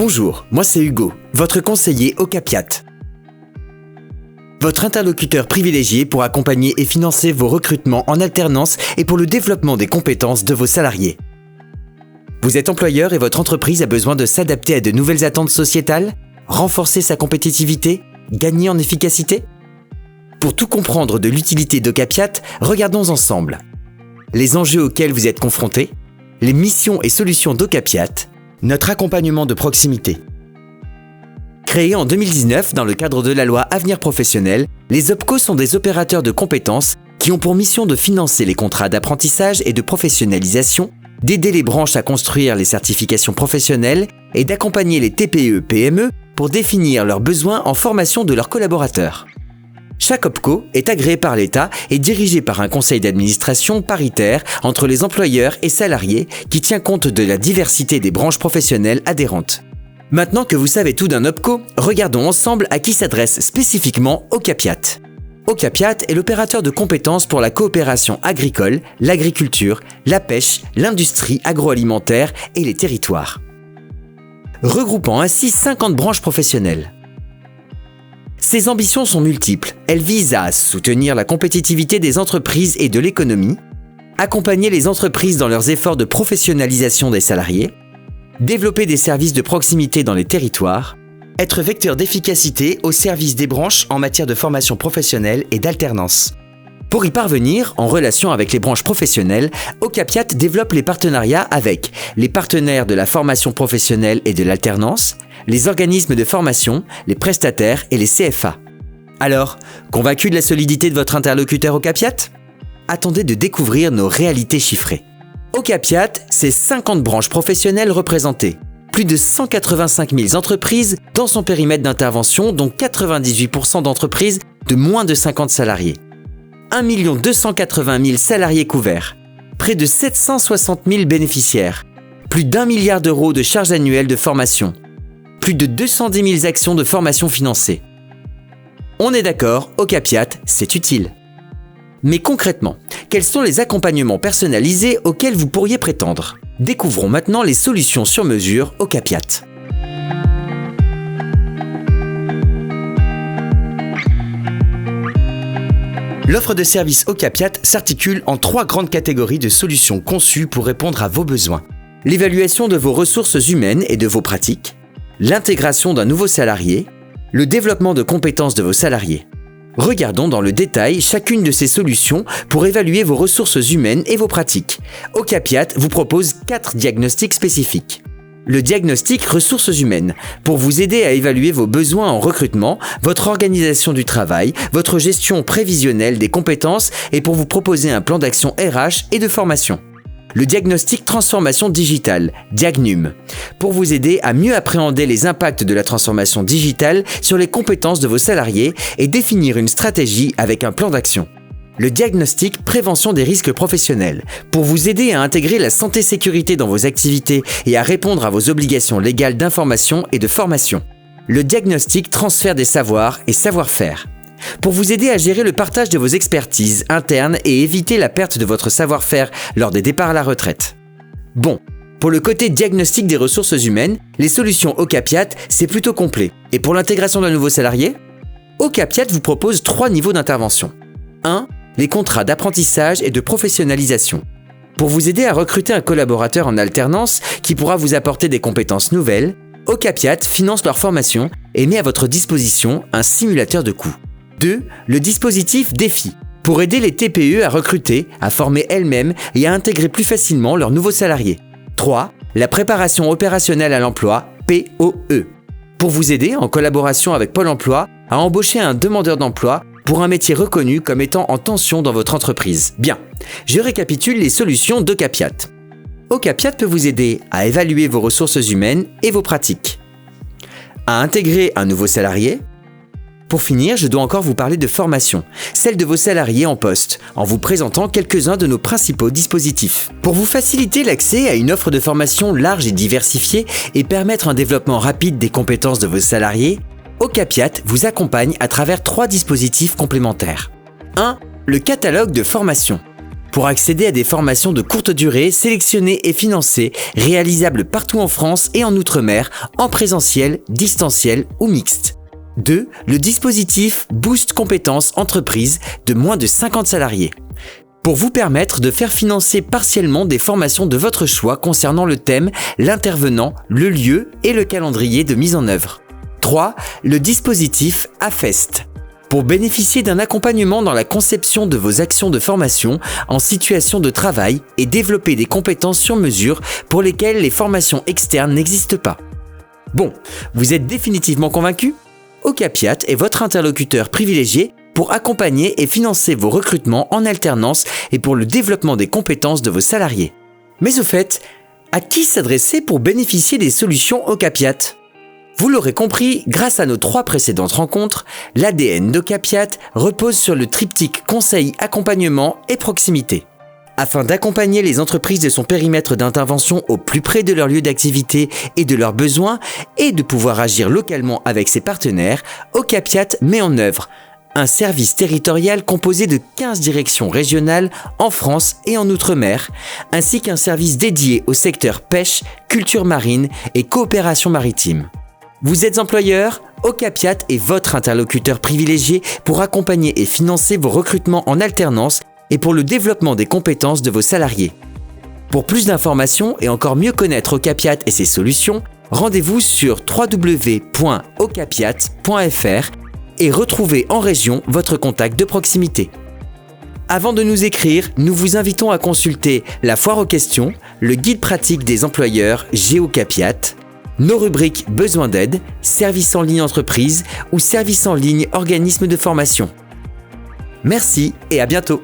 Bonjour, moi c'est Hugo, votre conseiller au Capiat. Votre interlocuteur privilégié pour accompagner et financer vos recrutements en alternance et pour le développement des compétences de vos salariés. Vous êtes employeur et votre entreprise a besoin de s'adapter à de nouvelles attentes sociétales, renforcer sa compétitivité, gagner en efficacité? Pour tout comprendre de l'utilité d'Ocapiat, regardons ensemble les enjeux auxquels vous êtes confrontés, les missions et solutions d'Ocapiat, notre accompagnement de proximité. Créés en 2019 dans le cadre de la loi Avenir Professionnel, les OPCO sont des opérateurs de compétences qui ont pour mission de financer les contrats d'apprentissage et de professionnalisation, d'aider les branches à construire les certifications professionnelles et d'accompagner les TPE-PME pour définir leurs besoins en formation de leurs collaborateurs. Chaque OPCO est agréé par l'État et dirigé par un conseil d'administration paritaire entre les employeurs et salariés qui tient compte de la diversité des branches professionnelles adhérentes. Maintenant que vous savez tout d'un OPCO, regardons ensemble à qui s'adresse spécifiquement Ocapiat. Ocapiat est l'opérateur de compétences pour la coopération agricole, l'agriculture, la pêche, l'industrie agroalimentaire et les territoires. Regroupant ainsi 50 branches professionnelles. Ses ambitions sont multiples. Elles visent à soutenir la compétitivité des entreprises et de l'économie, accompagner les entreprises dans leurs efforts de professionnalisation des salariés, développer des services de proximité dans les territoires, être vecteur d'efficacité au service des branches en matière de formation professionnelle et d'alternance. Pour y parvenir, en relation avec les branches professionnelles, Ocapiat développe les partenariats avec les partenaires de la formation professionnelle et de l'alternance, les organismes de formation, les prestataires et les CFA. Alors, convaincu de la solidité de votre interlocuteur Ocapiat? Attendez de découvrir nos réalités chiffrées. Ocapiat, c'est 50 branches professionnelles représentées, plus de 185 000 entreprises dans son périmètre d'intervention, dont 98% d'entreprises de moins de 50 salariés. 1 280 000 salariés couverts, près de 760 000 bénéficiaires, plus d'1 milliard d'euros de charges annuelles de formation, plus de 210 000 actions de formation financées. On est d'accord, Ocapiat, c'est utile. Mais concrètement, quels sont les accompagnements personnalisés auxquels vous pourriez prétendre? Découvrons maintenant les solutions sur mesure Ocapiat. L'offre de services Ocapiat s'articule en 3 grandes catégories de solutions conçues pour répondre à vos besoins. L'évaluation de vos ressources humaines et de vos pratiques, l'intégration d'un nouveau salarié, le développement de compétences de vos salariés. Regardons dans le détail chacune de ces solutions pour évaluer vos ressources humaines et vos pratiques. Ocapiat vous propose 4 diagnostics spécifiques. Le diagnostic ressources humaines, pour vous aider à évaluer vos besoins en recrutement, votre organisation du travail, votre gestion prévisionnelle des compétences et pour vous proposer un plan d'action RH et de formation. Le diagnostic transformation digitale, Diagnum, pour vous aider à mieux appréhender les impacts de la transformation digitale sur les compétences de vos salariés et définir une stratégie avec un plan d'action. Le diagnostic prévention des risques professionnels, pour vous aider à intégrer la santé-sécurité dans vos activités et à répondre à vos obligations légales d'information et de formation. Le diagnostic transfert des savoirs et savoir-faire, pour vous aider à gérer le partage de vos expertises internes et éviter la perte de votre savoir-faire lors des départs à la retraite. Bon, pour le côté diagnostic des ressources humaines, les solutions Ocapiat, c'est plutôt complet. Et pour l'intégration d'un nouveau salarié, Ocapiat vous propose 3 niveaux d'intervention. 1. Les contrats d'apprentissage et de professionnalisation. Pour vous aider à recruter un collaborateur en alternance qui pourra vous apporter des compétences nouvelles, Ocapiat finance leur formation et met à votre disposition un simulateur de coûts. 2. Le dispositif Défi, pour aider les TPE à recruter, à former elles-mêmes et à intégrer plus facilement leurs nouveaux salariés. 3. La préparation opérationnelle à l'emploi, POE, pour vous aider, en collaboration avec Pôle emploi, à embaucher un demandeur d'emploi pour un métier reconnu comme étant en tension dans votre entreprise. Bien, je récapitule les solutions d'Ocapiat. Ocapiat peut vous aider à évaluer vos ressources humaines et vos pratiques, à intégrer un nouveau salarié. Pour finir, je dois encore vous parler de formation, celle de vos salariés en poste, en vous présentant quelques-uns de nos principaux dispositifs. Pour vous faciliter l'accès à une offre de formation large et diversifiée et permettre un développement rapide des compétences de vos salariés, Ocapiat vous accompagne à travers 3 dispositifs complémentaires. 1. Le catalogue de formation. pour accéder à des formations de courte durée sélectionnées et financées, réalisables partout en France et en Outre-mer, en présentiel, distanciel ou mixte. 2. Le dispositif Boost Compétences Entreprises de moins de 50 salariés. Pour vous permettre de faire financer partiellement des formations de votre choix concernant le thème, l'intervenant, le lieu et le calendrier de mise en œuvre. 3. Le dispositif AFEST. Pour bénéficier d'un accompagnement dans la conception de vos actions de formation en situation de travail et développer des compétences sur mesure pour lesquelles les formations externes n'existent pas. Bon, vous êtes définitivement convaincu ? Ocapiat est votre interlocuteur privilégié pour accompagner et financer vos recrutements en alternance et pour le développement des compétences de vos salariés. Mais au fait, à qui s'adresser pour bénéficier des solutions Ocapiat ? Vous l'aurez compris, grâce à nos 3 précédentes rencontres, l'ADN d'Ocapiat repose sur le triptyque conseil, accompagnement et proximité. Afin d'accompagner les entreprises de son périmètre d'intervention au plus près de leur lieu d'activité et de leurs besoins et de pouvoir agir localement avec ses partenaires, Ocapiat met en œuvre un service territorial composé de 15 directions régionales en France et en Outre-mer, ainsi qu'un service dédié au secteur pêche, culture marine et coopération maritime. Vous êtes employeur ? Ocapiat est votre interlocuteur privilégié pour accompagner et financer vos recrutements en alternance et pour le développement des compétences de vos salariés. Pour plus d'informations et encore mieux connaître Ocapiat et ses solutions, rendez-vous sur www.ocapiat.fr et retrouvez en région votre contact de proximité. Avant de nous écrire, nous vous invitons à consulter la foire aux questions, le guide pratique des employeurs Géocapiat, nos rubriques Besoin d'aide, Service en ligne entreprise ou Service en ligne organisme de formation. Merci et à bientôt.